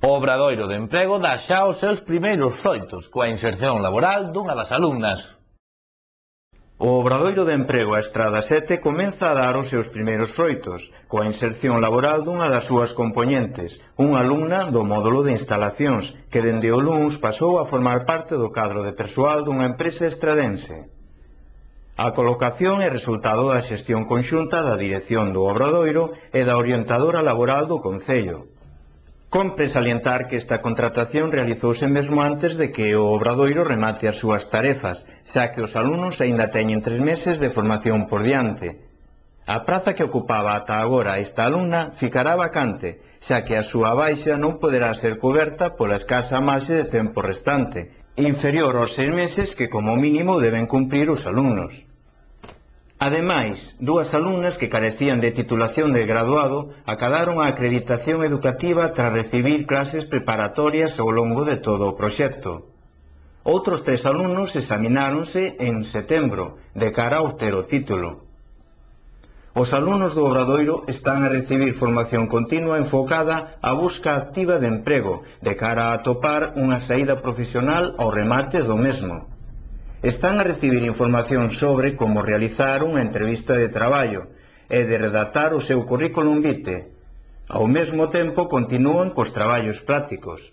O Obradoiro de Emprego dá xa os seus primeiros froitos coa inserción laboral dunha das alumnas. O Obradoiro de Emprego a Estrada 7 comeza a dar os seus primeiros froitos, coa inserción laboral dunha das súas compoñentes, unha alumna do módulo de instalacións, que dende o luns pasou a formar parte do cadro de persoal dunha empresa estradense. A colocación é resultado da xestión conxunta da dirección do Obradoiro e da orientadora laboral do Concello. Compre salientar que esta contratación realizouse mesmo antes de que o Obradoiro remate as súas tarefas, xa que os alumnos aínda teñen 3 meses de formación por diante. A praza que ocupaba ata agora esta alumna ficará vacante, xa que a súa baixa non poderá ser coberta pola escasa marxe de tempo restante, inferior aos 6 meses que como mínimo deben cumprir os alumnos. Ademais, 2 alumnas que carecían de titulación de graduado acadaron a acreditación educativa tras recibir clases preparatorias ao longo de todo o proxecto. Outros 3 alumnos examináronse en setembro, de cara a obter o título. Os alumnos do Obradoiro están a recibir formación continua enfocada á busca activa de emprego, de cara a atopar unha saída profesional ao remate do mesmo. Están a recibir información sobre como realizar unha entrevista de traballo e de redactar o seu currículum vitae. Ao mesmo tempo continúan cos traballos prácticos.